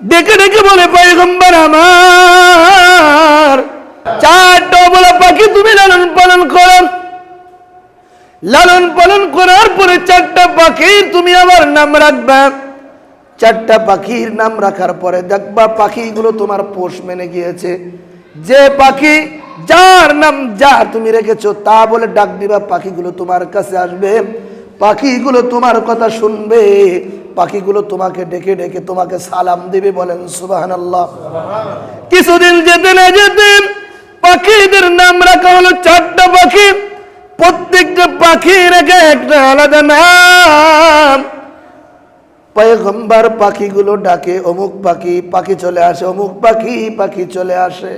ডেকে ডেকে বলে, পয়গম্বর আমার, চারটা বলা পাখি তুমি লালন পালন করো। লালন পালন করার পরে চারটা পাখির তুমি আবার নাম রাখবা। চারটা পাখির নাম রাখার পরে দেখবা পাখিগুলো তোমার পোষ মেনে গিয়েছে। যে পাখি যার নাম যা তুমি রেখেছো তা বলে ডাক দিবা, পাখিগুলো তোমার কাছে আসবে, পাখিগুলো তোমার কথা শুনবে, পাখিগুলো তোমাকে ডেকে ডেকে তোমাকে সালাম দিবে। বলেন সুবহানাল্লাহ। কিছুদিন যেতে না যেতে পাখিদের নাম রাখা হলো চারটা পাখি। প্রত্যেকটা পাখির একটা আলাদা নাম। পয়গম্বর পাখিগুলো ডাকে, অমুক পাখি, পাখি চলে আসে, অমুক পাখি, পাখি চলে আসে।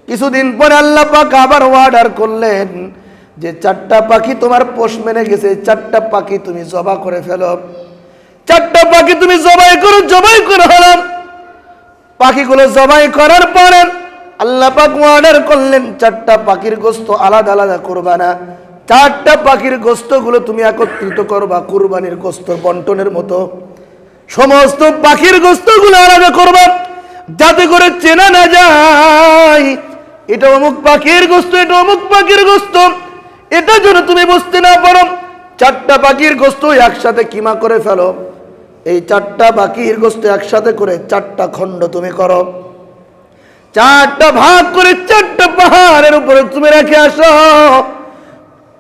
কিছুদিন পরে আল্লাহ পাক আবার অর্ডার করলেন যে চারটা পাখি তোমার পোষ মেনে গেছে, চারটা পাখি তুমি জবাই করে ফেলো। চারটা পাখি তুমি জবাই করো। জবাই করে হলাম পাখিগুলো জবাই করার পরে আল্লাহ পাক অর্ডার করলেন চারটা পাখির গোশত আলাদা আলাদা করবা না। চারটা পাখির গোশতগুলো তুমি একত্রিত করবা কুরবানির গোশত বন্টনের মতো। সমস্ত পাখির গোশতগুলো আলাদা করবা, যাতে করে চেনা না যায় এটা অমুক পাখির গোশত, এটা অমুক পাখির গোশত। এটা যেন তুমি বুঝতে না পারো। চারটা পাখির গোশত একসাথে কিমা করে ফেলো। এই চারটা পাখির গোশত একসাথে করে চারটা খণ্ড তুমি করো। চারটা ভাগ করে চারটা পাহাড়ের উপরে তুমি রেখে আসো।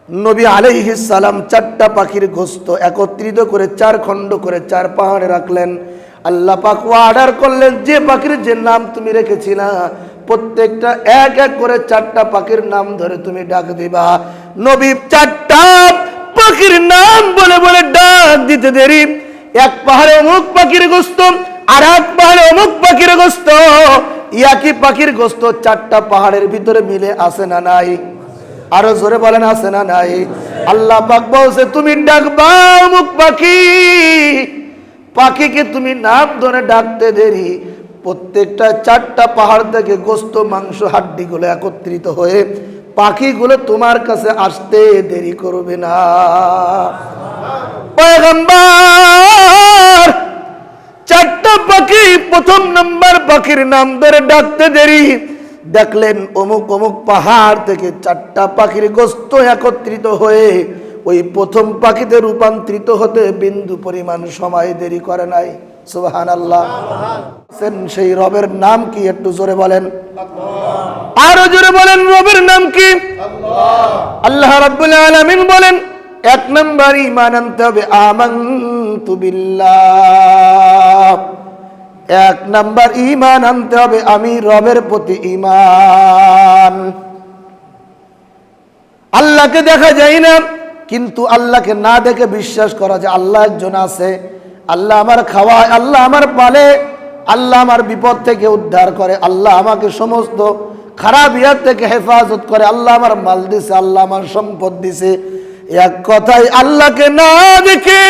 নবী আলাইহিস সালাম চারটা পাখির গোশত একত্রিত করে চার খণ্ড করে চার পাহাড়ে রাখলেন। আল্লাহ পাক অর্ডার করলেন যে পাখির যে নাম তুমি রেখেছিলা প্রত্যেকটা এক এক করে চারটা পাখির নাম ধরে তুমি ডাক দিবা। নবী চারটা পাখির নাম বলে বলে ডাক দিতে দেরি এক পাহাড়ে অমুক পাখির গোশত, আর এক পাহাড়ে অমুক পাখির গোশত। একই পাখির গোশত চারটা পাহাড়ের ভিতরে মিলে আসে না নাই? আরো জোরে বলেন আছে না নাই? আল্লাহ পাক বলছে তুমি ডাকবা অমুক পাখি, পাখিকে তুমি নাম ধরে ডাকতে দেরি প্রত্যেকটা চারটা পাহাড় থেকে গোশত মাংস হাড্ডিগুলো একত্রিত হয়ে পাখিগুলো তোমার কাছে আসতে দেরি করবে না। পয়গম্বর চারটা পাখি প্রথম নাম্বার পাখির নাম ধরে ডাকতে দেরি দেখলেন অমুক অমুক পাহাড় থেকে চারটা পাখির গোশত একত্রিত হয়ে ওই প্রথম পাখিতে রূপান্তরিত হতে বিন্দু পরিমাণ সময় দেরি করে নাই। সুবহানাল্লাহ। সেই রবের নাম কি একটু জোরে বলেন, আরো জোরে বলেন। রবের নাম কি? আল্লাহ রাব্বুল আলামিন বলেন এক নাম্বার ঈমান আনতে হবে আমানতু বিল্লাহ। এক নাম্বার ঈমান আনতে হবে আমি রবের প্রতি ঈমান। আল্লাহকে দেখা যায় না, কিন্তু আল্লাহকে না দেখে বিশ্বাস করা যে আল্লাহ একজন আছে। আল্লাহ আমার খাওয়ায়, আল্লাহ আমার পালে, আল্লাহ আমার বিপদ থেকে উদ্ধার করে, আল্লাহ আমাকে সমস্ত খারাপ ইয়ার থেকে হেফাজত করে, আল্লাহ আমার মাল দিছে, আল্লাহ আমার সম্পদ দিছে। এক কথায় আল্লাহকে না দেখে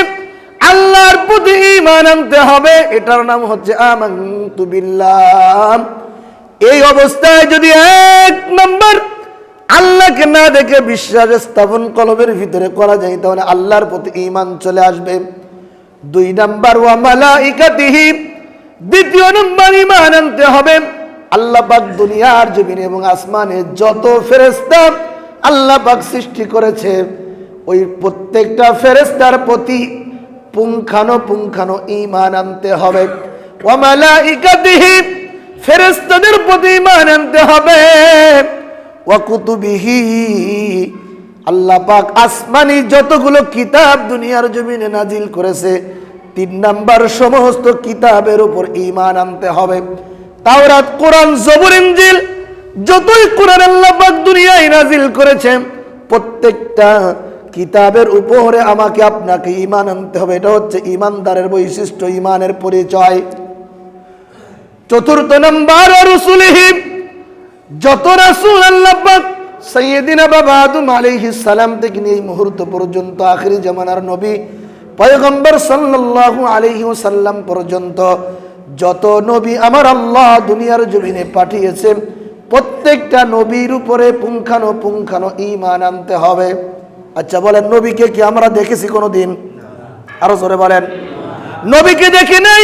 আল্লাহর প্রতি ঈমান আনতে হবে। এটার নাম হচ্ছে আমানতু বিল্লাহ। এই অবস্থায় যদি এক নাম্বার আল্লাহকে না দেখে বিশ্বাস স্থাপন কলবের ভিতরে করা যায় তাহলে আল্লাহর প্রতি ঈমান চলে আসবে। দুই নাম্বার ওয়া মালাইকাতিহি, দ্বিতীয় নাম্বার ঈমান আনতে হবে আল্লাহ পাক দুনিয়ার জমিনে এবং আসমানে যত ফেরেশতা আল্লাহ পাক সৃষ্টি করেছে ওই প্রত্যেকটা ফেরেশতার প্রতি পুঙ্খানো ঈমান আনতে হবে। ওয়া মালাইকাতিহি, ফেরেশতাদের প্রতি ঈমান আনতে হবে। ওয়া কুতুবিহি, আল্লাহ পাক আসমানি যতগুলো কিতাব দুনিয়ার জমিনে নাজিল করেছে 3 নাম্বার সমস্ত কিতাবের উপর ঈমান আনতে হবে। তাওরাত, কোরআন, জবুর, ইনজিল যতই কোরআন আল্লাহ পাক দুনিয়ায় নাজিল করেছে প্রত্যেকটা কিতাবের উপরে আমাকে আপনাকে ঈমান আনতে হবে। এটা হচ্ছে ঈমানদারের বৈশিষ্ট্য, ঈমানের পরিচয়। চতুর্থ নাম্বার রাসূলিহি, যত রাসূল আল্লাহ পাক সাইয়্যিদিনা বাবা আদম আলাইহিস সালাম থেকে নিয়ে এই মুহূর্ত পর্যন্ত আখিরি জামানার নবী পয়গম্বর সাল্লাল্লাহু আলাইহি ওয়াসাল্লাম পর্যন্ত যত নবী আমার আল্লাহ দুনিয়ার জমিনে পাঠিয়েছে প্রত্যেকটা নবীর উপরে পুঙ্খানো ঈমান আনতে হবে। আচ্ছা বলেন, নবীকে কি আমরা দেখেছি কোনোদিন? আরো জোরে বলেন। নবীকে দেখি নাই,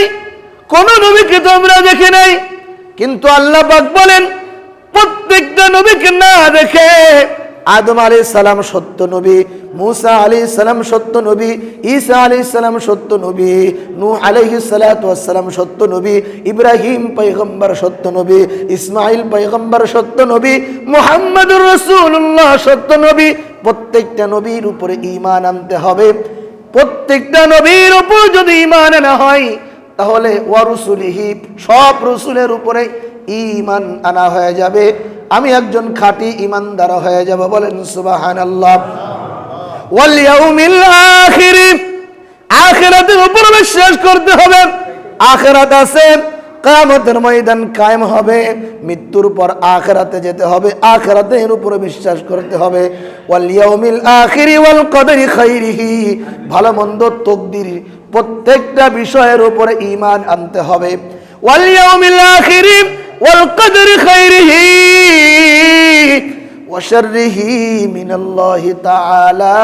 কোন নবীকে তোমরা দেখে নাই, কিন্তু আল্লাহ পাক বলেন প্রত্যেকটা নবীকে না দেখে আদম আলাইহিস সালাম সত্য নবী, মুসা আলাইহিস সালাম সত্য নবী, ঈসা আলাইহিস সালাম সত্য নবী, নূহ আলাইহিস সালাতু ওয়াস সালাম সত্য নবী, ইব্রাহিম পয়গম্বর সত্য নবী, ইসমাঈল পয়গম্বর সত্য নবী, মুহাম্মদুর রাসূলুল্লাহ সত্য নবী। প্রত্যেকটা নবীর উপরে ঈমান আনতে হবে। প্রত্যেকটা নবীর উপর যদি ঈমান আনা হয় তাহলে ওয়া রুসুলিহি, সব রসুলের উপরে ঈমান আনা হয়ে যাবে। আমি একজন খাঁটি ঈমানদার হয়ে যাব। বলেন সুবহানাল্লাহ। ওয়াল ইয়াউমিল আখির, আখিরাতের উপর বিশ্বাস করতে হবে। আখিরাত আছে, কিয়ামতের ময়দান কায়েম হবে, মৃত্যুর পর আখিরাতে যেতে হবে, আখিরাতের উপরে বিশ্বাস করতে হবে। ওয়াল ইয়াউমিল আখির ওয়াল কদরি খাইরিহি, ভালো মন্দ তকদির প্রত্যেকটা বিষয়ের উপরে ঈমান আনতে হবে। ওয়াল ইয়াউমিল আখির ওয়াল কদরি খাইরিহি ওয়া শাররিহি মিনাল্লাহি তাআলা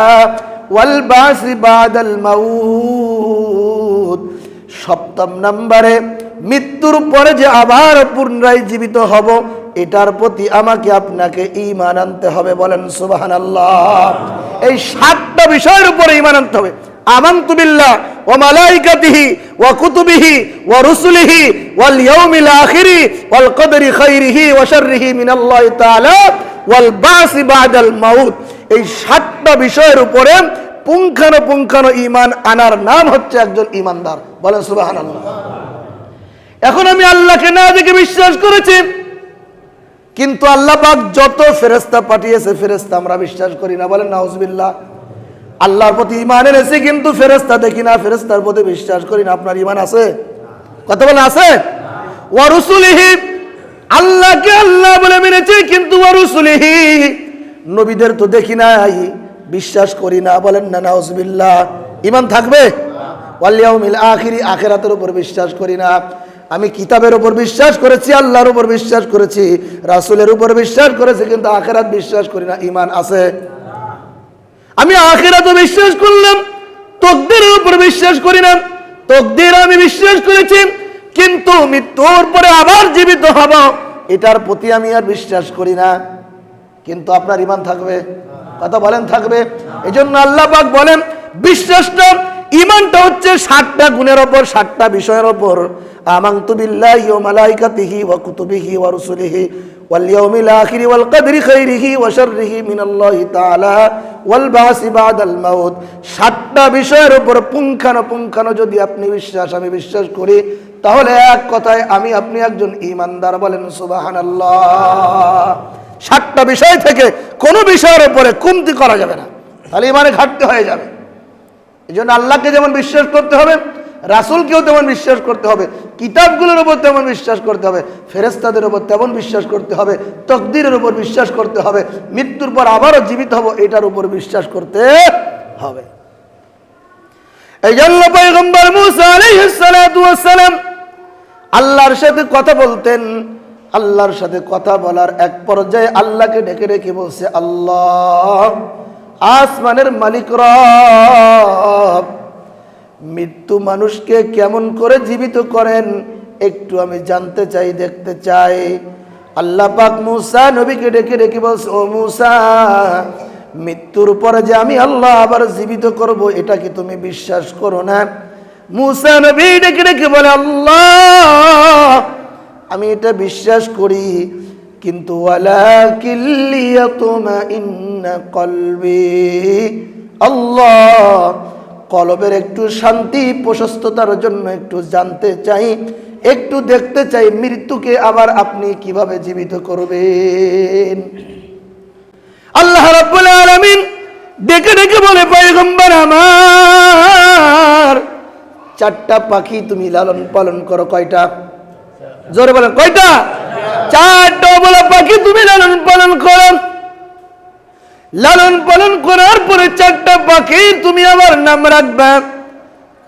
ওয়াল বাসি বাদাল মাউত। সপ্তম নম্বরে মৃত্যুর পরে যে আবার পুনরায় জীবিত হব, এটার প্রতি আমাকে আপনাকে ঈমান আনতে হবে। বলেন সুবহানাল্লাহ। এই 7টা বিষয়ের উপরে ঈমান আনতে হবে। আমানতু বিল্লাহ ওয়া মালাইকাতিহি ওয়া কুতুবিহি ওয়া রুসুলিহি ওয়াল ইয়াউমিল আখির ওয়াল কদরি খাইরিহি ওয়া শাররিহি মিনাল্লাহি তাআলা ওয়াল বাসি বাদাল মাউত। এই 7টা বিষয়ের উপরে পুঙ্খানুপুঙ্খানু ঈমান আনার নাম হচ্ছে একজন ঈমানদার। বলেন সুবহানাল্লাহ। এখন আমি আল্লাহকে না দেখে বিশ্বাস করেছি, কিন্তু আল্লাহ পাক যত ফেরেশতা পাঠিয়েছে ফেরেশতা আমরা বিশ্বাস করি না। বলেন নাউজুবিল্লাহ। আল্লাহর প্রতি ঈমান এনেছি কিন্তু ফেরেশতা দেখি না, ফেরেশতার প্রতি বিশ্বাস করি না। আপনার ঈমান আছে? কথা বলেন আছে? ওয়া রুসুলিহি, আল্লাহকে আল্লাহ বলে মেনেছি কিন্তু ওয়া রুসুলিহি, নবীদের তো দেখি নাই, বিশ্বাস করি না। বলেন না নাউজুবিল্লাহ। ঈমান থাকবে? ওয়াল ইয়াউমিল আখির, আখিরাতের উপর বিশ্বাস করি না। আমি কিতাবের উপর বিশ্বাস করেছি, আল্লাহর উপর বিশ্বাস করেছি, রাসূলের উপর বিশ্বাস করেছি, কিন্তু আখিরাত বিশ্বাস করি না। ঈমান আছে? আমি আখিরাতে বিশ্বাস করলাম, তাকদীরের উপর বিশ্বাস করি না। তাকদীর আমি বিশ্বাস করেছি, কিন্তু মৃত্যুর পরে আবার জীবিত হব এটার প্রতি আমি আর বিশ্বাস করি না। কিন্তু আপনার ঈমান থাকবে? কথা বলেন থাকবে? এজন্য আল্লাহ পাক বলেন বিশ্বাসটা, ঈমানটা হচ্ছে 7টা গুণের উপর, 7টা বিষয়ের উপর। আমানতু বিল্লাহি ওয়া মালাইকাতিহি ওয়া কুতুবিহি ওয়া রুসুলিহি ওয়াল ইয়াউমিল আখির ওয়াল কদরি খাইরিহি ওয়া শাররিহি মিনাল্লাহি তাআলা ওয়াল বাসি বাদাল মাউত। 7টা বিষয়ের উপর পুঙ্খানুপুঙ্খানু যদি আপনি বিশ্বাস, আমি বিশ্বাস করি, তাহলে এক কথায় আমি আপনি একজন ঈমানদার। বলেন সুবহানাল্লাহ। 7টা বিষয় থেকে কোনো বিষয়ের উপরে কমতি করা যাবে না, তাহলে ঈমানে ঘাটতি হয়ে যাবে। এই জন্য আল্লাহকে যেমন বিশ্বাস করতে হবে, রাসূলকেও তেমন বিশ্বাস করতে হবে, কিতাবগুলোর উপর তেমন বিশ্বাস করতে হবে, ফেরেশতাদের উপর তেমন বিশ্বাস করতে হবে, তাকদীরের উপর বিশ্বাস করতে হবে, মৃত্যুর পর আবারও জীবিত হব এটার উপর বিশ্বাস করতে হবে। এই জন্য পয়গম্বর মুসা আলাইহিস সালাতু ওয়াস সালাম আল্লাহর সাথে কথা বলতেন। আল্লাহর সাথে কথা বলার এক পর্যায়ে আল্লাহকে ডেকে ডেকে বলছে, আল্লাহ, আসমানের মালিক রব, মৃত্যু মানুষকে কেমন করে জীবিত করেন একটু আমি জানতে চাই, দেখতে চাই। আল্লাহ পাক মুসা নবীকে ডেকে ডেকে বলছে, ও মুসা, মৃত্যুর পরে যে আমি আল্লাহ আবার জীবিত করব এটা কি তুমি বিশ্বাস করো না? মুসা নবী ডেকে ডেকে বলে, আল্লাহ, আমি এটা বিশ্বাস করি, কিন্তু ওয়ালাকিন লিয়াতমাইন্না কলবি, আল্লাহ, কলবের একটু শান্তি প্রশস্ততার জন্য একটু জানতে চাই, একটু দেখতে চাই মৃত্যুকে আবার আপনি কিভাবে জীবিত করবেন। আল্লাহ রাব্বুল আলামিন ডেকে ডেকে বলে, পয়গম্বর আমার, 4টা পাখি তুমি লালন পালন করো। কয়টা? জোরে বলেন, কয়টা? 4টা বলে পাখি তুমি লালন পালন করো। লালন পালন করার পরে 4টা পাখি তুমি আমার নাম রাখবা।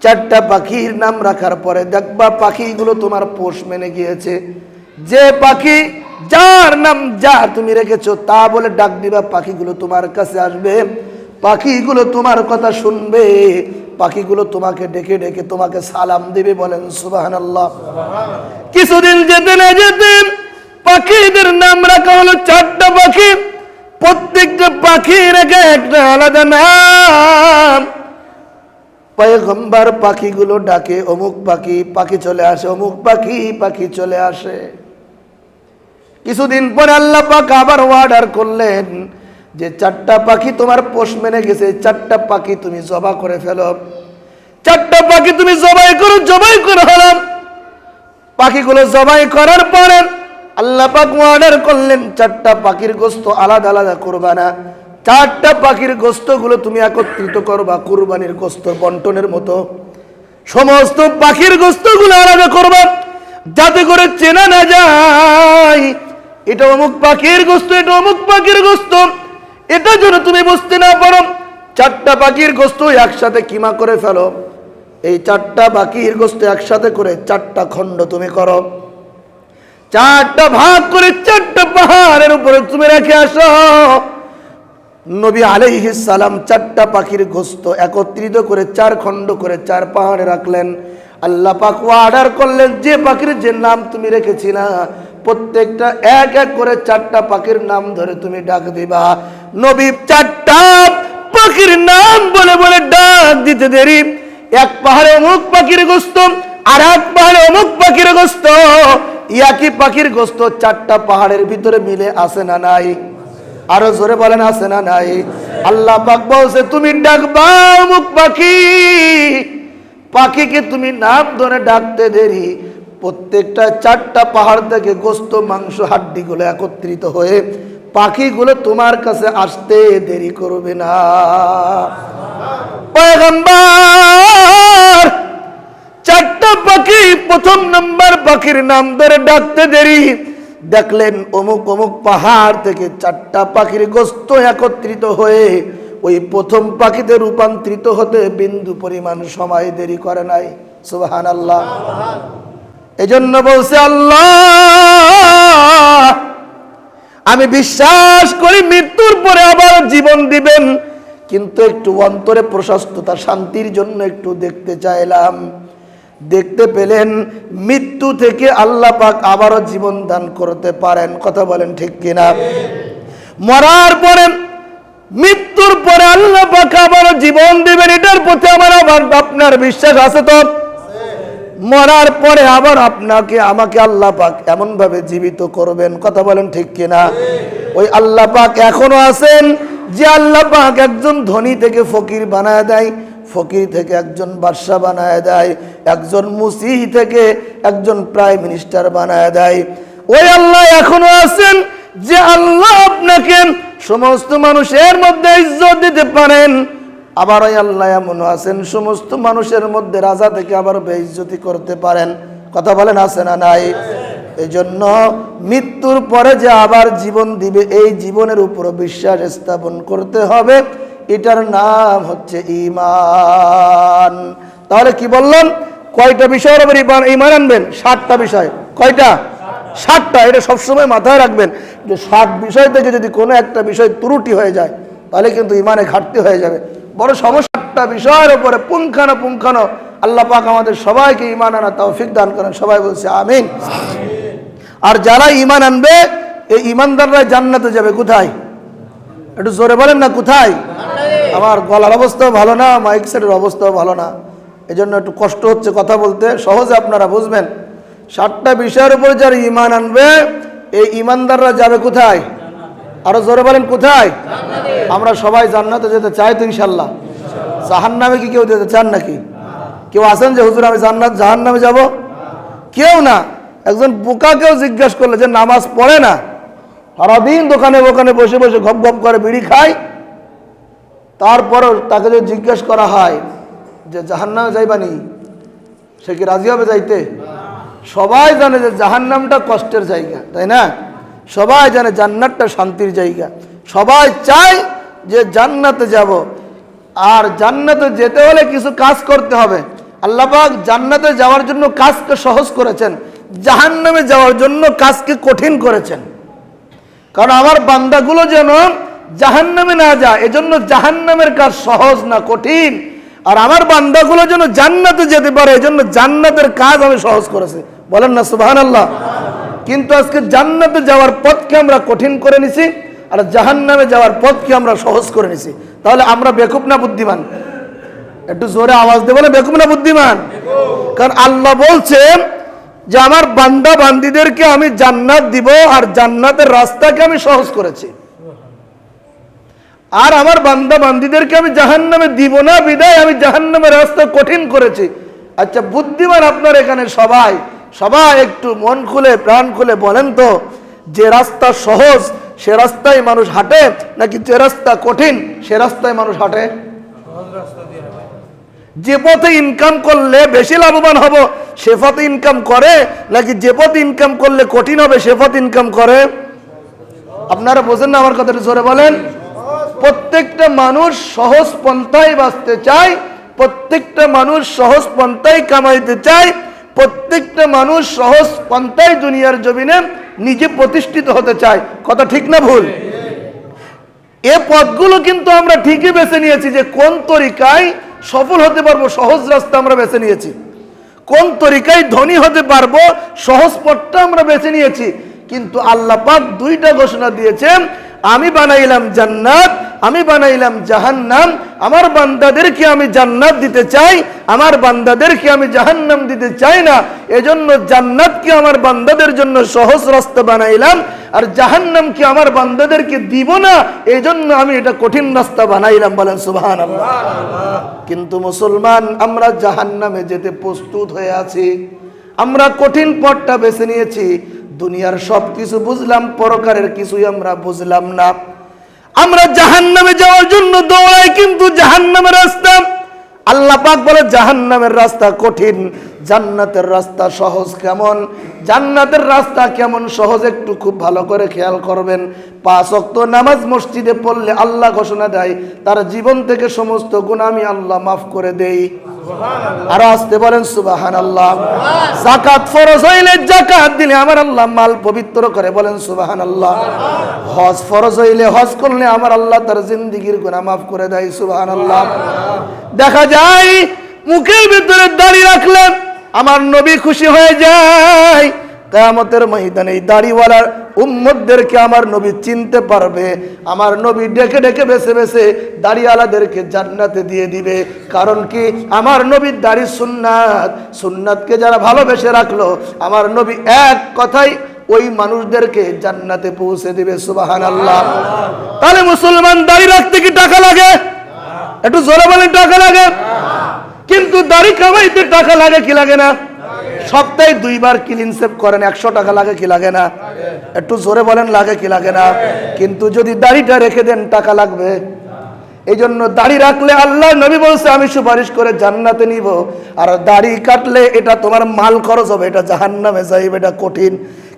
4টা পাখির নাম রাখার পরে দেখবা পাখিগুলো তোমার পোষ মেনে গিয়েছে। যে পাখি যার নাম যা তুমি রেখেছো তা বলে ডাক দিবা, পাখিগুলো তোমার কাছে আসবে, পাখিগুলো তোমার কথা শুনবে, পাখিগুলো তোমাকে ডেকে ডেকে তোমাকে সালাম দিবে, বলেন সুবহানাল্লাহ। কিছুদিন যেতে না যেতে পাখিদের নাম রাখা হলো 4টা পাখি, প্রত্যেকটা পাখির একটা আলাদা নাম। পয়গম্বর পাখিগুলো ডাকে অমুক পাখি, পাখি চলে আসে, অমুক পাখি, পাখি চলে আসে। কিছুদিন পর আল্লাহ পাক আবার অর্ডার করলেন যে 4টা পাখি তোমার পোষ মেনে গেছে, 4টা পাখি তুমি জবাই করে ফেলো, 4টা পাখি তুমি জবাই করো হলো। পাখিগুলো জবাই করার পরে আল্লাহ পাক অর্ডার করলেন 4টা পাখির গোশত আলাদা আলাদা করবা না, 4টা পাখির গোশতগুলো তুমি একত্রিত করবা কুরবানির গোশত বন্টনের মতো। সমস্ত পাখির গোশতগুলো আলাদা করবা, যাতে করে চেনা না যায় এটা অমুক পাখির গোশত, এটা অমুক পাখির গোশত। এটা যেন তুমি বুঝতে না পারো, 4টা পাখির গোশত একসাথে কিমা করে ফেলো। এই 4টা পাখির গোশত একসাথে করে 4টা খণ্ড তুমি করো, 4টা ভাগ করে 4টা পাহাড়ের উপরে তুমি রেখে আসো। নবী আলাইহিস সালাম 4টা পাখির গোশত একত্রিত করে 4 খণ্ড করে 4 পাহাড়ে রাখলেন। আল্লাহ পাক অর্ডার করলেন যে পাখির যে নাম তুমি রেখেছিলা প্রত্যেকটা এক এক করে 4টা পাখির নাম ধরে তুমি ডাক দিবা। নবী 4টা পাখির নাম বলে বলে ডাক দিতে দেরি, এক পাহাড়ে অমুক পাখির গোশত, আর এক পাহাড়ে অমুক পাখির গোশত। একই পাখির গোশত 4টা পাহাড়ের ভিতরে মিলে আসে না নাই? আরো জোরে বলেন আছে না নাই? আল্লাহ পাক বলছে তুমি ডাকবা অমুক পাখি, পাখিকে তুমি নাম ধরে ডাকতে দেরি, প্রত্যেকটা 4টা পাহাড় থেকে গোশত মাংস হাড্ডিগুলো একত্রিত হয়ে পাখিগুলো তোমার কাছে আসতে দেরি করবে না। পয়গম্বর 4টা পাখি প্রথম নাম্বার পাখির নাম ধরে ডাকতে দেরি, দেখলেন অমুক অমুক পাহাড় থেকে 4টা পাখির গোশত একত্রিত হয়ে ওই প্রথম পাখিতে রূপান্তরিত হতে বিন্দু পরিমাণ সময় দেরি করে নাই। সুবহানাল্লাহ। এজন্য বলছে আল্লাহ আমি বিশ্বাস করি মৃত্যুর পরে আবার জীবন দিবেন, কিন্তু একটু অন্তরে প্রশস্ততা শান্তির জন্য একটু দেখতে চাইলাম। দেখতে পেলেন মৃত্যু থেকে আল্লাহ পাক আবারও জীবন দান করতে পারেন। কথা বলেন ঠিক কিনা? মরার পরে মৃত্যুর পরে আল্লাহ পাক আবারও জীবন দিবেন, এটার প্রতি আমার আবার আপনার বিশ্বাস আছে তো? মরার পরে আবার আপনাকে আমাকে আল্লাহ পাক এমন ভাবে জীবিত করবেন। কথা বলেন ঠিক কিনা? ওই আল্লাহ পাক এখনো আছেন যে আল্লাহ পাক একজন ধনী থেকে ফকির বানায় দেয়, ফকির থেকে একজন বাদশা বানায় দেয়, একজন মুসিহ থেকে একজন প্রাইম মিনিস্টার বানায় দেয়। ওই আল্লাহ এখনো আছেন যে আল্লাহ আপনাকে সমস্ত মানুষের মধ্যে ইজ্জত দিতে পারেন। আবার ওই আল্লাহ এমন আছেন সমস্ত মানুষের মধ্যে রাজা থেকে আবার বেইজ্জতি করতে পারেন। কথা বলেন আছে না নাই? এই জন্য মৃত্যুর পরে যে আবার জীবন দিবে এই জীবনের উপর বিশ্বাস স্থাপন করতে হবে, এটার নাম হচ্ছে ঈমান। তাহলে কি বললাম? কয়টা বিষয়ের উপর ঈমান আনবেন? 7টা বিষয়। কয়টা? 7টা। এটা সবসময় মাথায় রাখবেন যে 7 বিষয় থেকে যদি কোনো একটা বিষয় ত্রুটি হয়ে যায় তাহলে কিন্তু ঈমানে ঘাটতি হয়ে যাবে। বড় সমস্যা। 7টা বিষয়ের উপরে পুঙ্খানো আল্লাহ পাক আমাদের সবাইকে ঈমান আনা তৌফিক দান করেন। সবাই বলছে আমিন। আর যারা ঈমান আনবে এই ঈমানদাররা জান্নাতে যাবে। কোথায়? একটু জোরে বলেন না, কোথায়? আমার গলার অবস্থাও ভালো না, মাইক সেটের অবস্থাও ভালো না, এজন্য একটু কষ্ট হচ্ছে কথা বলতে। সহজে আপনারা বুঝবেন। 7টা বিষয়ের উপর যারা ঈমান আনবে এই ঈমানদাররা যাবে কোথায়? আরো জোরে বলেন কোথায়? আমরা সবাই জান্নাতে যেতে চাই তো ইনশাল্লাহ। জাহান্নামে কি কেউ যেতে চান নাকি? কেউ আছেন যে হুজুর আমি জাহান্নামে যাব? কেউ না। একজন বোকাকেও জিজ্ঞাসা করলে যে নামাজ পড়ে না, সারাদিন দোকানে বসে বসে গপ গপ করে বিড়ি খায়, তারপরও তাকে যদি জিজ্ঞেস করা হয় যে জাহান্নামে যাইবানি, সে কি রাজি হবে যাইতে? সবাই জানে যে জাহান্নামটা কষ্টের জায়গা, তাই না? সবাই জানে জান্নাতটা শান্তির জায়গা। সবাই চায় যে জান্নাতে যাব। আর জান্নাতে যেতে হলে কিছু কাজ করতে হবে। আল্লাহ পাক জান্নাতে যাওয়ার জন্য কাজকে সহজ করেছেন, জাহান্নামে যাওয়ার জন্য কাজকে কঠিন করেছেন। কারণ আমার বান্দাগুলো যেন জাহান্নামে না যায়, এজন্য জাহান্নামের কাজ সহজ না কঠিন, আর আমার বান্দাগুলো যেন জান্নাতে যেতে পারে, এজন্য জান্নাতের কাজ আমি সহজ করেছি। বলেন না সুবহানাল্লাহ। কিন্তু আজকে জান্নাতে যাওয়ার পথকে আমরা কঠিন করে নিছি, আর জাহান্নামে যাওয়ার পথকে আমরা সহজ করে নিছি। তাহলে আমরা বেকুব না বুদ্ধিমান? একটু জোরে আওয়াজ দেব না, বেকুব না বুদ্ধিমান? কারণ আল্লাহ বলছেন যে আমার বান্দা বান্দীদেরকে আমি জান্নাত দিব, আর জান্নাতের রাস্তাকে আমি সহজ করেছি। আর আমার বান্দা বান্দীদেরকে আমি জাহান্নামে দিব না, বিদায় আমি জাহান্নামের রাস্তা কঠিন করেছি। আচ্ছা, বুদ্ধিমান আপনার এখানে সবাই একটু মন খুলে প্রাণ খুলে বলেন তো, যে রাস্তা সহজ সে রাস্তায় মানুষ হাঁটে, নাকি যে রাস্তা কঠিন সে রাস্তায় মানুষ হাঁটে? যে পথে ইনকাম করলে বেশি লাভবান হব সে পথে ইনকাম করে, নাকি যে পথে ইনকাম করলে কঠিন হবে সে পথে ইনকাম করে? আপনারা বোঝেন না আমার কথাটা? জোরে বলেন। প্রত্যেকটা মানুষ সহজ পন্থায় বাঁচতে চায়, প্রত্যেকটা মানুষ সহজ পন্থায় কামাইতে চায়, প্রত্যেকটা মানুষ সহজ পন্থায় দুনিয়ার জমিনে নিজে প্রতিষ্ঠিত হতে চায়। কথা ঠিক না ভুল? এ পথগুলো কিন্তু আমরা ঠিকই বেছে নিয়েছি, যে কোন তরিকায় সফল হতে পারবো সহজ রাস্তা আমরা বেছে নিয়েছি, কোন তরিকায় ধনী হতে পারবো সহজ পথটা আমরা বেছে নিয়েছি। কিন্তু আল্লাহ পাক দুইটা ঘোষণা দিয়েছেন, আমি বানাইলাম জান্নাত, আমি বানাইলাম জাহান্নাম। আমার বান্দাদেরকে আমি জান্নাত দিতে চাই, আমার বান্দাদেরকে আমি জাহান্নাম দিতে চাই না। এজন্য জান্নাতকে আমার বান্দাদের জন্য সহজ রাস্তা বানাইলাম, আর জাহান্নামকে আমার বান্দাদেরকে দিব না, এজন্য আমি এটা কঠিন রাস্তা বানাইলাম। বলেন সুবহানাল্লাহ। কিন্তু মুসলমান, আমরা জাহান্নামে যেতে প্রস্তুত হয়ে আছি, আমরা কঠিন পথটা বেছে নিয়েছি। দুনিয়ার সবকিছু বুঝলাম, পরকারের কিছুই আমরা বুঝলাম না। আমরা জাহান্নামে যাওয়ার জন্য দৌড়াই, কিন্তু জাহান্নামের রাস্তা, আল্লাহ পাক বলে জাহান্নামের রাস্তা কঠিন, জান্নাতের রাস্তা সহজ। কেমন জান্নাতের রাস্তা কেমন সহজ একটু খুব ভালো করে খেয়াল করবেন। 5 ওয়াক্ত নামাজ মসজিদে পড়লে আল্লাহ ঘোষণা দেয় তার জীবন থেকে সমস্ত গুনাহ আমি আল্লাহ মাফ করে দেই। আর আসতে বলেন সুবহানাল্লাহ। যাকাত ফরজ হইলে যাকাত দিলে আমার আল্লাহ মাল পবিত্র করে। বলেন সুবহানাল্লাহ। হজ ফরজ হইলে হজ করলে আমার আল্লাহ তার জিন্দেগীর গুনাহ মাফ করে দেয়। সুবহানাল্লাহ। দেখা যায় মুখের ভিতরে দাড়ি রাখলে আমার নবী খুশি হয়ে যায়। কিয়ামতের ময়দানে এই দাড়িওয়ালার উম্মতদেরকে আমার নবী চিনতে পারবে। আমার নবী ডেকে ডেকে বেছে বেছে দাড়িওয়ালাদেরকে জান্নাতে দিয়ে দিবে। কারণ কি? আমার নবীর দাড়ি সুন্নাত, সুন্নাতকে যারা ভালোবেসে রাখলো আমার নবী এক কথাই ওই মানুষদেরকে জান্নাতে পৌঁছে দিবে। সুবহানাল্লাহ। তাহলে মুসলমান, দাড়ি রাখতে কি টাকা লাগে? একটু জোরে বলেন, টাকা লাগে। কিন্তু দাড়ি কামাইতে টাকা লাগে কি লাগে না? সপ্তাহে 2 বার ক্লিন শেভ করেন, 100 টাকা লাগে কি লাগে না? একটু জোরে বলেন, লাগে কি লাগে না? কিন্তু যদি দাড়িটা রেখে দেন টাকা লাগবে। এই জন্য দাড়ি রাখলে আল্লাহ নবী বলছে আমি সুপারিশ করে জান্নাতে নিব, আর দাড়ি কাটলে এটা তোমার মাল খরচ হবে, এটা জাহান্নামে যাইবে, এটা কঠিন।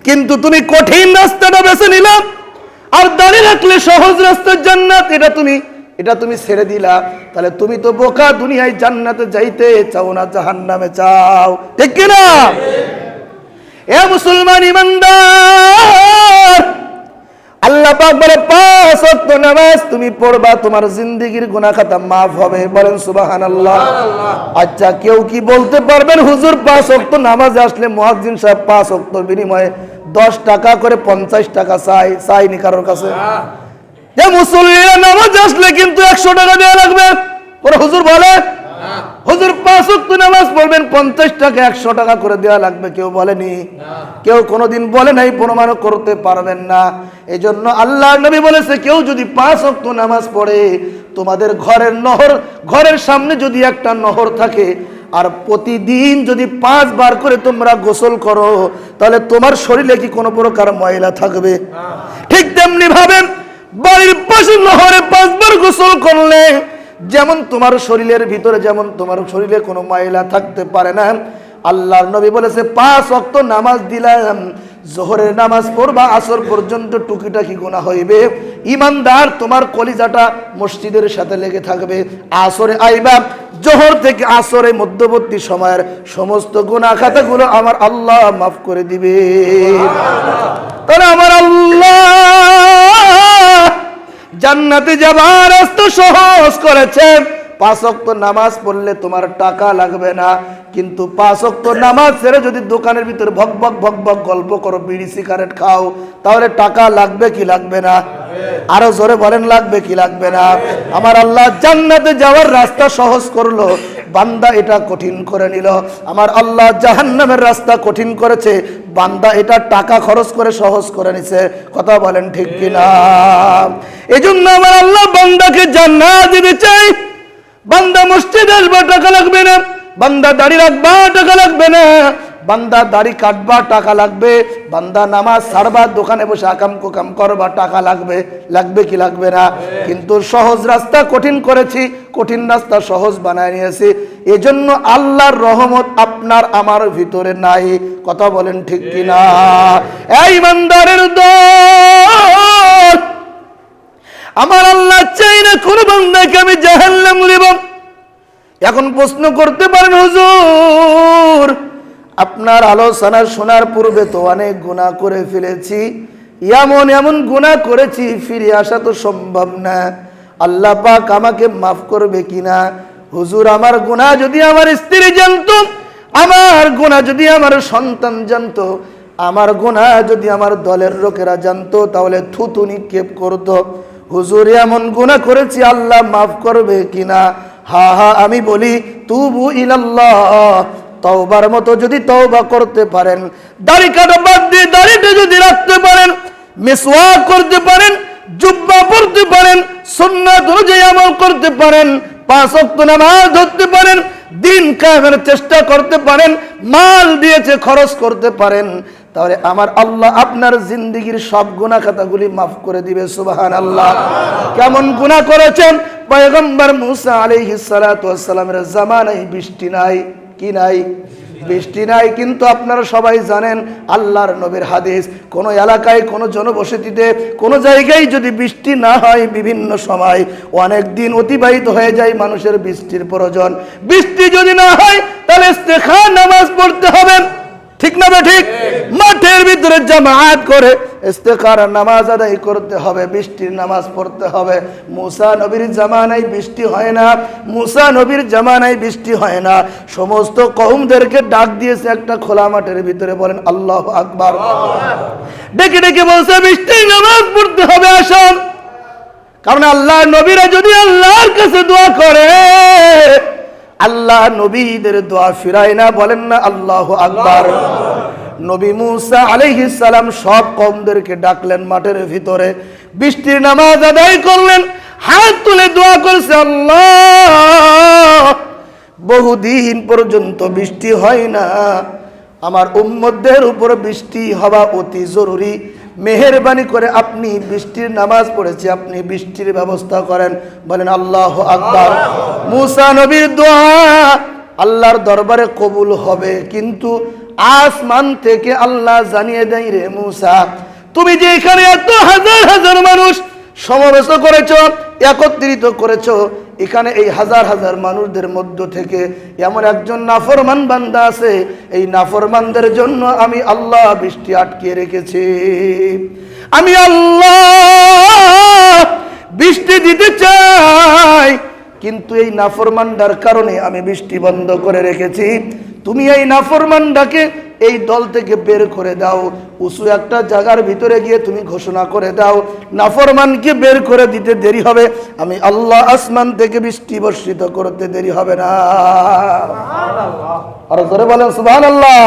কিন্তু তুমি কঠিন রাস্তাটা বেছে নিলা, আর দাড়ি রাখলে সহজ রাস্তা জান্নাত, এটা তুমি ছেড়ে দিলা। তাহলে তুমি তো বোকা, দুনিয়ায় জান্নাতে যাইতে চাও না, জাহান্নামে চাও। ঠিক কি না? এ মুসলমান ইমানদার, আল্লাহ পাক বলে 5 ওয়াক্ত নামাজ তুমি পড়বা, তোমার জিন্দেগীর গুনাহ খাতা maaf হবে। বলেন সুবহানাল্লাহ। আচ্ছা, কেউ কি বলতে পারবেন হুজুর 5 ওয়াক্ত নামাজ আসলে মুয়াজ্জিন সাহেব 5 ওয়াক্তর বিনিময়ে 10 টাকা করে 50 টাকা চাইনি কারোর কাছে? যে মুসল্লিরা নামাজ আসলে কিন্তু 100 টাকা দেওয়া লাগবে, পরে হুজুর বলে হুজুর 5 ওয়াক্ত নামাজ পড়বেন 50 টাকা 100 টাকা করে দেওয়া লাগবে? কেউ বলেনি, কেউ কোনোদিন বলে নাই, প্রমাণও করতে পারবেন না। এই জন্য আল্লাহ নবী বলেছে কেউ যদি 5 ওয়াক্ত নামাজ পড়ে, তোমাদের ঘরের সামনে যদি একটা নহর থাকে, আর প্রতিদিন যদি 5 বার করে তোমরা গোসল করো, তাহলে তোমার শরীরে কি কোনো প্রকার ময়লা থাকবে? ঠিক তেমনি ভাবে বাড়ির পাশে নহরে 5 বার গোসল করলে যেমন তোমার শরীরের ভিতরে যেমন তোমার শরীরে কোনো ময়লা থাকতে পারে না, আল্লাহর নবী বলেছে 5 ওয়াক্ত নামাজ দিলাম, জোহরের নামাজ পড়বা, আসর পর্যন্ত টুকিটাকি গুনাহ হইবে। ইমানদার, তোমার কলিজাটা মসজিদের সাথে লেগে থাকবে। আসরে আইবা, জোহর থেকে আসরে মধ্যবর্তী সময়ের সমস্ত গুনাহ খাতাগুলো আমার আল্লাহ মাফ করে দিবে। তাহলে আমার আল্লাহ জান্নাতে যাবার রাস্তা সহজ করেছেন, 5 ওয়াক্ত নামাজ পড়লে তোমার টাকা লাগবে না, কিন্তু 5 ওয়াক্ত নামাজ ছেড়ে যদি দোকানের ভিতরে ভক ভক ভক ভক গল্প করো, বিড়ি সিগারেট খাও, তাহলে টাকা লাগবে কি লাগবে না? আরো জোরে বলেন, লাগবে কি লাগবে না? আমার আল্লাহ জান্নাতে যাওয়ার রাস্তা সহজ করলো, বান্দা এটা কঠিন করে নিল। আমার আল্লাহ জাহান্নামের রাস্তা কঠিন করেছে, বান্দা এটা টাকা খরচ করে সহজ করে নিছে। কথা বলেন ঠিক কিনা? এজন্য আমার আল্লাহ বান্দাকে জান্নাত দিতে চাই। বান্দা মসজিদে আসবা, টাকা লাগবে না। বান্দা দাড়ি রাখবা, টাকা লাগবে না। বান্দা দাড়ি কাটবা, টাকা লাগবে। বান্দা নামাজ ছাড়বা, দোকানে বসে আকাম কুকাম করবা, টাকা লাগবে। লাগবে কি লাগবে না? কিন্তু সহজ রাস্তা কঠিন করেছি, কঠিন রাস্তা সহজ বানায় নিয়েছি। এজন্য আল্লাহর রহমত আপনার আমার ভিতরে নাই। কথা বলেন ঠিক কিনা? এই ইমানদারের দল, আমার আল্লাহ চাই না কোন বান্দাকে আমি জাহান্নাম দেব। এখন প্রশ্ন করতে পারেন, হুজুর আপনার আলোচনা শোনার পূর্বে তো অনেক গুনাহ করে ফেলেছি, এমন এমন গুনাহ করেছি, ফিরে আসা তো সম্ভব না, আল্লাহ পাক আমাকে মাফ করবে কিনা? হুজুর আমার গুনাহ যদি আমার স্ত্রী জানতো, আমার গুনাহ যদি আমার সন্তান জানতো, আমার গুনাহ যদি আমার দলের লোকেরা জানতো, তাহলে থুতু নিক্ষেপ করতো। হুজুর এমন গুনাহ করেছি, আল্লাহ মাফ করবে কিনা? হা হা আমি বলি, তুবু ইলাল্লাহ, তওবার মতো যদি তওবা করতে পারেন, দাড়ি কাটা বাদ দিয়ে দাড়িটা যদি রাখতে পারেন, মিসওয়াক করতে পারেন, জুব্বা পরতে পারেন, সুন্নাত অনুযায়ী আমল করতে পারেন, 5 ওয়াক্ত নামাজ ধরতে পারেন, দিন কায়েমের চেষ্টা করতে পারেন, মাল দিয়েছে খরচ করতে পারেন, তাহলে আমার আল্লাহ আপনার জিন্দেগীর সব গুনাহ খাতাগুলি মাফ করে দিবে। সুবহানাল্লাহ। কেমন গুনাহ করেছেন? পয়গম্বর মুসা আলাইহিস সালাতু ওয়াস সালামের জামানায় বৃষ্টি নাই। কি নাই? বৃষ্টি নাই। কিন্তু আপনারা সবাই জানেন আল্লাহর নবীর হাদিস, কোন এলাকায় কোন জনবসতিতে কোন জায়গায় যদি বৃষ্টি না হয়, বিভিন্ন সময় অনেক দিন অতিবাহিত হয়ে যায়, মানুষের বৃষ্টির প্রয়োজন। বৃষ্টি যদি না হয় তাহলে ইস্তেখার নামাজ পড়তে হবে, ঠিক না বে ঠিক? মাঠের ভিতরে জামাত করে ইস্তেখার নামাজ আদায় করতে হবে, বৃষ্টির নামাজ পড়তে হবে। মুসা নবীর জামানায় বৃষ্টি হয় না, মুসা নবীর জামানায় বৃষ্টি হয় না। সমস্ত কওমদেরকে ডাক দিয়েছে একটা খোলা মাঠের ভিতরে, বলেন আল্লাহু আকবার। ডেকে ডেকে বলছে বৃষ্টির নামাজ পড়তে হবে, আসুন। কারণ আল্লাহ নবীরা যদি আল্লাহর কাছে দোয়া করে, আল্লাহ নবীদের দোয়া ফিরায় না, বলেন না আল্লাহু আকবার। নবী মুসা আলাইহিস সালাম সব কওমদেরকে ডাকলেন মাঠের ভিতরে, বৃষ্টির নামাজ আদায় করলেন, হাত তুলে দোয়া করছে, আল্লাহ বহুদিন পর্যন্ত বৃষ্টি হয় না, আমার উম্মতদের উপর বৃষ্টি হওয়া অতি জরুরি, মেহেরবানি করে আপনি বৃষ্টির নামাজ পড়েছে, আপনি বৃষ্টির ব্যবস্থা করেন, বলেন আল্লাহু আকবার। মুসা নবীর দোয়া আল্লাহর দরবারে কবুল হবে, কিন্তু আসমান থেকে আল্লাহ জানিয়ে দেয়, রে মুসা তুমি যে এখানে এত হাজার হাজার মানুষ সমাবেশ করেছো, একত্রিত করেছো, এখানে এই হাজার হাজার মানুষদের মধ্য থেকে এমন একজন নাফরমান বান্দা আছে, এই নাফরমানদের জন্য আমি আল্লাহ বৃষ্টি আটকে রেখেছি। আমি আল্লাহ বৃষ্টি দিতে চাই, কিন্তু এই নাফরমানদার কারণে আমি বৃষ্টি বন্ধ করে রেখেছি। তুমি এই নাফরমানটাকে এই দল থেকে বের করে দাও, উঁচু একটা জায়গার ভিতরে গিয়ে তুমি ঘোষণা করে দাও, নাফরমানকে বের করে দিতে দেরি হবে, আমি আল্লাহ আসমান থেকে বৃষ্টি বর্ষিত করতে দেরি হবে না। আর জোরে বলেন সুবহানাল্লাহ।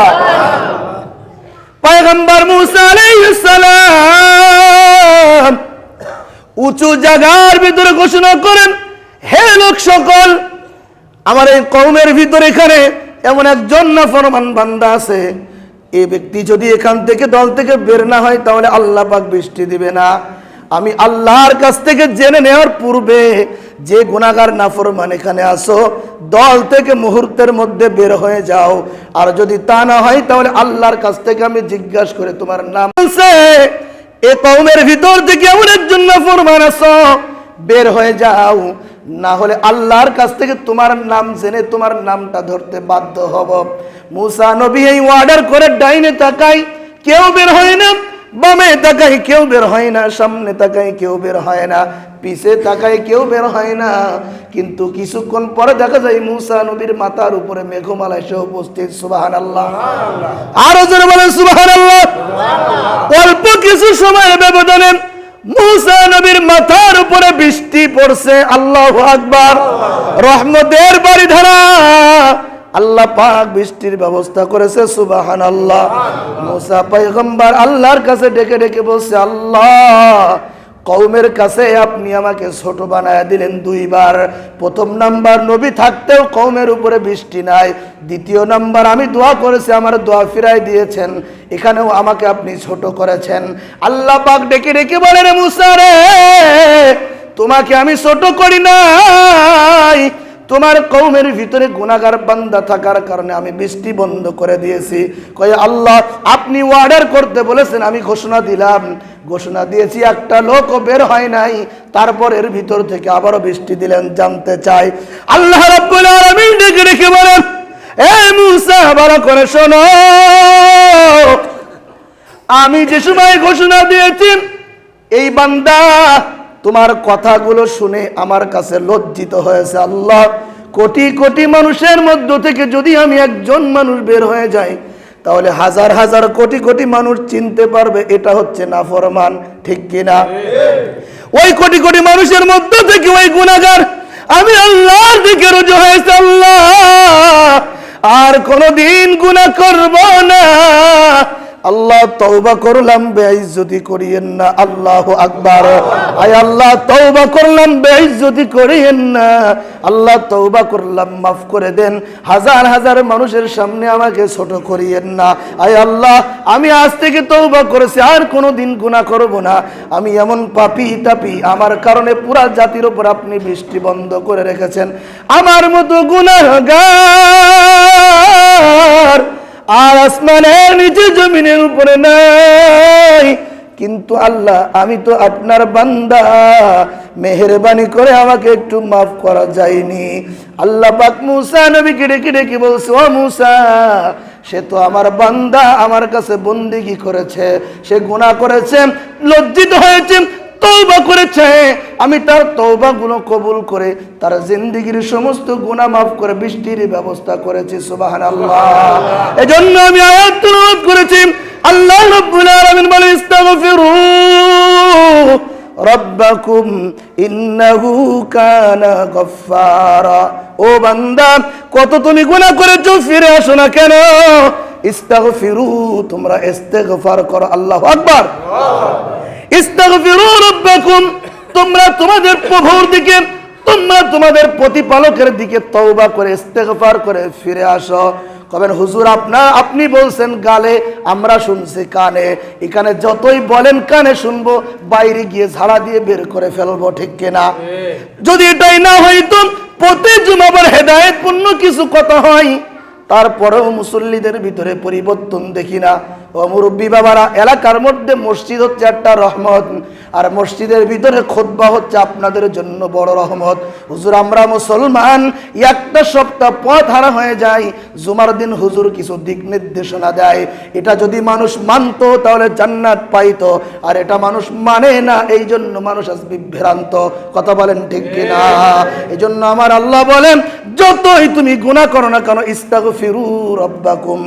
পয়গম্বর মুসা আলাইহিস সালাম উঁচু জায়গার ভিতরে ঘোষণা করেন, হে লোক সকল, আমার এই কওমের ভিতরে এখানে এমন একজন নাফরমান বান্দা আছে, এই ব্যক্তি যদি এখান থেকে দল থেকে বের না হয় তাহলে আল্লাহ পাক বৃষ্টি দিবে না। আমি আল্লাহর কাছ থেকে জেনে নেওয়ার পূর্বে যে গুনাহগার নাফরমান এখানে আসো, দল থেকে মুহূর্তের মধ্যে বের হয়ে যাও, আর যদি তা না হয় তাহলে আল্লাহর কাছ থেকে আমি জিজ্ঞাসা করে তোমার নাম আছে, এই কওমের ভিতর থেকে এমন একজন নাফরমান আসো, বের হয়ে যাও, না হলে আল্লাহর কাছ থেকে তোমার নাম জেনে তোমার নামটা ধরতে বাধ্য হব। মুসা নবী এই অর্ডার করে ডাইনে তাকাই, কেউ বের হয় না, বামে তাকাই, কেউ বের হয় না, সামনে তাকাই, কেউ বের হয় না, পিছে তাকাই, কেউ বের হয় না, কিন্তু কিছুক্ষণ পরে দেখা যায় মুসা নবীর মাথার উপরে মেঘমালা এসে উপস্থিত। সুবহানাল্লাহ, আরো জোরে বলেন সুবহানাল্লাহ। অল্প কিছু সময়ের ব্যবধানে মুসা নবীর মাথার উপরে বৃষ্টি পড়ছে। আল্লাহু আকবার, রহমতের বারিধারা আল্লাহ পাক বৃষ্টির ব্যবস্থা করেছে। সুবহানাল্লাহ। মুসা পয়গম্বর আল্লাহর কাছে ডেকে ডেকে বলছে, আল্লাহ কওমের কাছে আপনি আমাকে ছোট বানায় দিলেন দুইবার। প্রথম নাম্বার, নবী থাকতেও কওমের উপরে বৃষ্টি নাই। দ্বিতীয় নাম্বার, আমি দোয়া করেছি, আমার দোয়া ফিরাই দিয়েছেন, এখানেও আমাকে আপনি ছোট করেছেন। আল্লাহ পাক ডেকে ডেকে বলেন, মুসা রে, তোমাকে আমি ছোট করি নাই, তোমার কওমের ভিতরে গুনাহগার বান্দা থাকার কারণে আমি বৃষ্টি বন্ধ করে দিয়েছি। কয় আল্লাহ, আপনি অর্ডার করতে বলেছেন, আমি ঘোষণা দিলাম, ঘোষণা দিয়েছি, একটা লোকও বের হয় নাই, তারপর এর ভিতর থেকে আবারও বৃষ্টি দিলেন। জানতে চাই আল্লাহ রাব্বুল আলামিন ডেকে ডেকে বলেন, এ মুসা ভালো করে শোনো, আমি যে সময় ঘোষণা দিয়েছি এই বান্দা তোমার কথাগুলো শুনে আমার কাছে লজ্জিত হয়েছে। আল্লাহ, কোটি কোটি মানুষের মধ্য থেকে যদি আমি একজন মানুষ বের হয়ে যাই, তাহলে হাজার হাজার কোটি কোটি মানুষ চিনতে পারবে এটা হচ্ছে নাফরমান, ঠিক কিনা? ওই কোটি কোটি মানুষের মধ্য থেকে ওই গুনাহগার আমি আল্লাহর দিকে রুজু হয়েছে। আল্লাহ, আর কোনদিন গুনাহ করব না। আল্লাহ, তওবা করলাম, বেইজ্জতি করিয়েন না। আল্লাহু আকবার। আয় আল্লাহ, তওবা করলাম, বেইজ্জতি করিয়েন না। আল্লাহ, তওবা করলাম, মাফ করে দেন। হাজার হাজার মানুষের সামনে আমাকে ছোট করিয়েন না। আয় আল্লাহ, আমি আজ থেকে তওবা করেছি, আর কোনোদিন গুনাহ করব না। আমি এমন পাপী তাপী, আমার কারণে পুরা জাতির উপর আপনি বৃষ্টি বন্ধ করে রেখেছেন। আমার মতো গুনাহগার আর আসমানের নিচে জমিনের উপরে নাই। কিন্তু আল্লাহ, আমি তো আপনার বান্দা, মেহেরবানি করে আমাকে একটু মাফ করা যায়নি। আল্লাহ পাক মুসা নবীকে ডেকে ডেকে বলছে, ও মুসা, সে তো আমার বান্দা, আমার কাছে বন্দেগী করেছে, সে গুনাহ করেছে, লজ্জিত হয়েছে, তওবা করেছে, আমি তার তওবাগুলো কবুল করে তার জিন্দেগীর সমস্ত গুনাহ মাফ করে বৃষ্টির ব্যবস্থা করেছি। সুবহানাল্লাহ। এজন্য আমি আয়াত তেলাওয়াত করেছি। আল্লাহ রাব্বুল আলামিন বলেন, ইস্তাগফিরু রাব্বাকুম ইন্নাহু কানা গফফারা। ও বান্দা, কত তুমি গুনাহ করেছো, ফিরে আসো না কেন? ইস্তাগফিরু, তোমরা ইস্তেগফার করো। আল্লাহু আকবার। ইস্তাগফিরু রাব্বাকুম, তোমরা তোমাদের প্রভুর দিকে, তোমরা তোমাদের প্রতিপালকের দিকে তওবা করে ইস্তেগফার করে ফিরে আসো। কবেন হুজুর আপনি বলছেন গালে, আমরা শুনছি কানে, এখানে যতই বলেন কানে শুনবো, বাইরে গিয়ে ঝাড়া দিয়ে বের করে ফেলবো, ঠিক কিনা? যদি এটাই না হইতো, প্রতি জুমাবার হেদায়েতপূর্ণ কিছু কথা হয়, তারপরেও মুসল্লিদের ভিতরে পরিবর্তন দেখি না। ও মুরব্বী বাবারা, এলাকার মধ্যে মসজিদ হচ্ছে একটা রহমত, আর মসজিদের ভিতরে খুতবা হচ্ছে আপনাদের জন্য বড় রহমত। হুজুর, আমরা মুসলমান, একটা সপ্তাহ পথ হারা হয়ে যায়, জুমার দিন হুজুর কিছু দিক নির্দেশনা দেয়, এটা যদি মানুষ মানতো তাহলে জান্নাত পাইতো, আর এটা মানুষ মানে না, এই জন্য মানুষ আজ বিভ্রান্ত। কথা বলেন ঠিক কিনা? এই জন্য আমার আল্লাহ বলেন, যতই তুমি গুনাহ করো না কেন, ইস্তাগফিরু রাব্বাকুম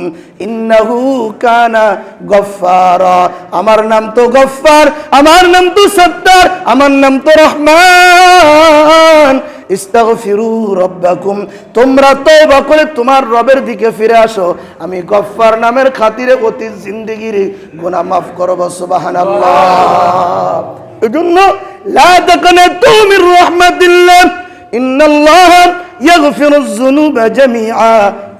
ইন্নাহু কানা গফফারা। আমার নাম তো গফফার, আমার নাম তো সত্তার, আমার নাম তো রহমান। ইস্তাগফিরু রাব্বাকুম, তোমরা তওবা করে তোমার রবের দিকে ফিরে আসো, আমি গফফার নামের খাতিরে অতীত জিন্দেগির গুনাহ মাফ করব। সুবহানাল্লাহ। এজন্য লা তাকনাতু মির রাহমাতিল্লাহ, ইন্নাল্লাহ ইয়াগফিরুয যুনুবা জামিআ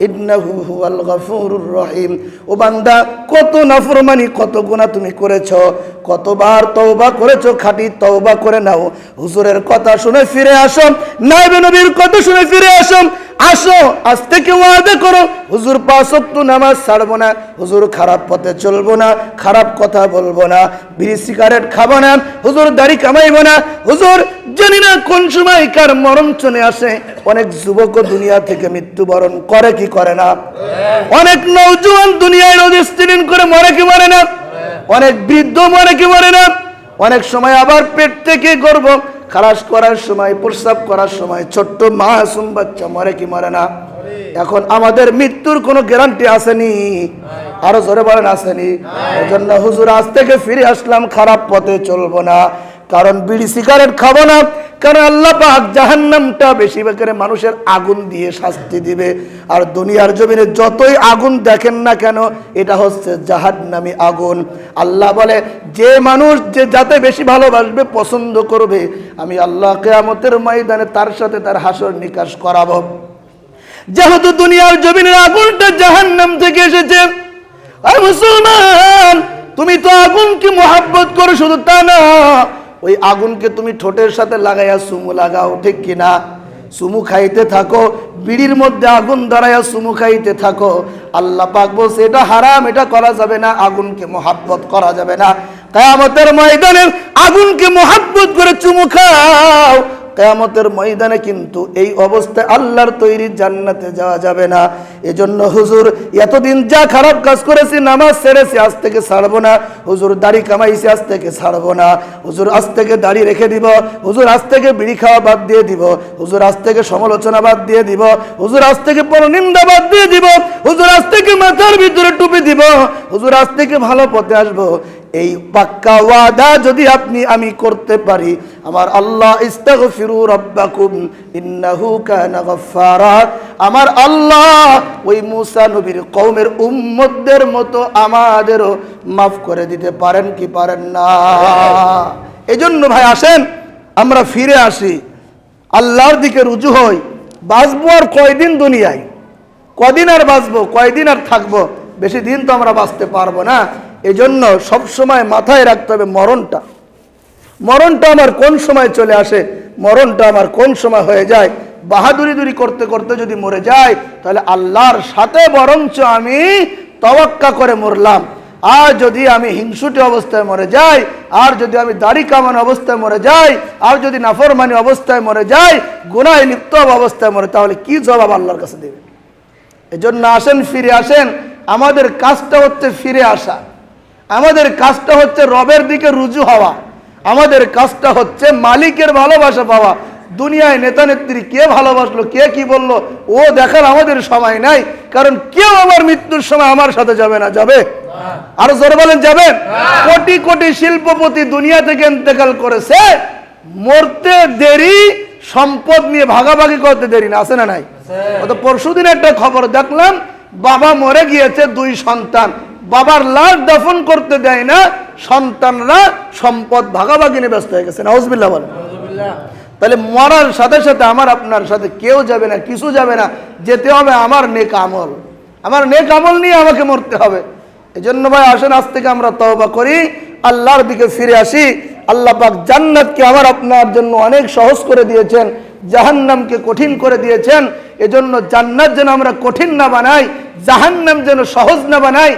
ইন্নাহু হুয়াল গফুরুর রহিম। ও বান্দা, কত নাফরমানি, কত গুনাহ তুমি করেছো, কতবার তওবা করেছো, খাঁটি তওবা করে নাও। হুজুরের কথা শুনে ফিরে আসো, নায়েবে নবীর কথা শুনে ফিরে আসো। আসো, আজ থেকে ওয়াদা করো, হুজুর 5 ওয়াক্ত নামাজ ছাড়বো না, হুজুর খারাপ পথে চলবো না, খারাপ কথা বলবো না, বিড়ি সিগারেট খাবো না, হুজুর দাড়ি কামাইবো না। হুজুর, জানি না কোন সময় কার মরণ চলে আসে। অনেক যুবক দুনিয়া থেকে মৃত্যুবরণ করে কি করে না? অনেক নওজোয়ান দুনিয়ায় রেজিস্ট্রেশন করে মরে কি মরে না? অনেক বৃদ্ধ মরে কি মরে না? অনেক সময় আবার পেট থেকে গর্ভ খালাস করার সময়, প্রস্রাব করার সময় ছোট্ট মাসুম বাচ্চা মরে কি মরে না? এখন আমাদের মৃত্যুর কোনো গ্যারান্টি আসেনি, আরো জোরে বলেন আসেনি? এজন্য হুজুর আজ থেকে ফিরে আসলাম, খারাপ পথে চলবো না, কারণ বিড়ি সিগারেট খাবো না, কারণ আল্লাহ পাক জাহান্নামটা বেশিরভাগ করে মানুষের আগুন দিয়ে শাস্তি দিবে। আর দুনিয়ার জমিনে যতই আগুন দেখেন না কেন, এটা হচ্ছে জাহান্নামী আগুন। আল্লাহ বলে যে মানুষ যে যাতে বেশি ভালোবাসবে, পছন্দ করবে, আমি আল্লাহ কিয়ামতের ময়দানে তার সাথে তার হাসর নিকাশ করাবো। যেহেতু দুনিয়ার জমিনের আগুনটা জাহান্নাম থেকে এসেছে, আর মুসলমান তুমি তো আগুনকে মহব্বত করো, শুধু তা না, ওই আগুনকে তুমি ঠোঁটের সাথে লাগাইয়া চুমু লাগাও, ঠিক কিনা? চুমু খাইতে থাকো, বিড়ির মধ্যে আগুন ধরাইয়া চুমু খাইতে থাকো। আল্লাহ পাক বলছে এটা হারাম, এটা করা যাবে না, আগুনকে মহব্বত করা যাবে না। কিয়ামতের ময়দানে আগুনকে মহব্বত করে চুমু খাও, কিয়ামতের ময়দানে কিন্তু এই অবস্থায় আল্লাহর তৈরি জান্নাতে যাওয়া যাবে না। এজন্য হুজুর এতদিন যা খারাপ কাজ করেছি, নামাজ ছেড়েছি, আজ থেকে ছাড়বো না। হুজুর দাড়ি কামাইছি, আজ থেকে ছাড়বো না। হুজুর আজ থেকে দাড়ি রেখে দিব। হুজুর আজ থেকে বিড়ি খাওয়া বাদ দিয়ে দিব। হুজুর আজ থেকে সমালোচনা বাদ দিয়ে দিব। হুজুর আজ থেকে পরনিন্দা বাদ দিয়ে দিব। হুজুর আজ থেকে মাথার ভিতরে টুপি দিব। হুজুর আজ থেকে ভালো পথে আসবো। এই পাক্কা ওয়াদা যদি আপনি আমি করতে পারি, আমার আল্লাহ ইস্তাগফিরু রাব্বাকুম ইন্নাহু কানা গাফফারা, আমার আল্লাহ ওই মুসা নবীর কওমের উম্মতদের মতো আমাদেরও মাফ করে দিতে পারেন কি পারেন না? এজন্য ভাই আসেন আমরা ফিরে আসি, আল্লাহর দিকে রুজু হই। বাঁচবো আর কয়দিন দুনিয়ায়? কদিন আর বাঁচবো, কয়দিন আর থাকবো? বেশি দিন তো আমরা বাঁচতে পারবো না। এজন্য সবসময় মাথায় রাখতে হবে মরণটা। মরণটা আমার কোন সময় চলে আসে, মরণটা আমার কোন সময় হয়ে যায়। বাহাদুরি করতে করতে যদি মরে যায়, তাহলে আল্লাহর সাথে বরঞ্চ আমি তাওয়াক্কা করে মরলাম। আর যদি আমি হিংসুটে অবস্থায় মরে যাই, আর যদি আমি দাড়ি কামানো অবস্থায় মরে যাই, আর যদি নাফরমানি অবস্থায় মরে যাই, গুনাহে লিপ্ত অবস্থায় মরে, তাহলে কি জবাব আল্লাহর কাছে দেবে? এজন্য আসেন, ফিরে আসেন। আমাদের কাজটা হচ্ছে ফিরে আসা, আমাদের কাজটা হচ্ছে রবের দিকে রুজু হওয়া, আমাদের কাজটা হচ্ছে মালিকের ভালোবাসা পাওয়া। দুনিয়ায় নেতা নেত্রী কে ভালোবাসলো, কে কি বললো, ও দেখার আমাদের সময় নাই, কারণ কেউ আমার মৃত্যুর সময় আমার সাথে যাবে না। যাবে? আর জোরে বলেন যাবেন? কোটি কোটি শিল্পপতি দুনিয়া থেকে ইন্তেকাল করেছে, মরতে দেরি, সম্পদ নিয়ে ভাগাভাগি করতে দেরি না, আছে না নাই? পরশুদিন একটা খবর দেখলাম, বাবা মরে গিয়েছে, 2 সন্তান, বাবার লাশ দাফন করতে দেয় না, সন্তানরা সম্পদ ভাগাভাগি নিয়ে ব্যস্ত হয়ে গেছে। নাউজুবিল্লাহ বলেন। তাহলে মরার সাথে সাথে আমার আপনার সাথে কেউ যাবে না, কিছু যাবে না, যেতে হবে আমার নেক আমল। আমার নেক আমল নিয়ে আমাকে মরতে হবে। এজন্য ভাই আসেন আজ থেকে আমরা তওবা করি, আল্লাহর দিকে ফিরে আসি। আল্লাহ পাক জান্নাতকে আমার আপনার জন্য অনেক সহজ করে দিয়েছেন, জাহান্নামকে কঠিন করে দিয়েছেন। এজন্য জান্নাত যেন আমরা কঠিন না বানাই, জাহান্নাম যেন সহজ না বানাই।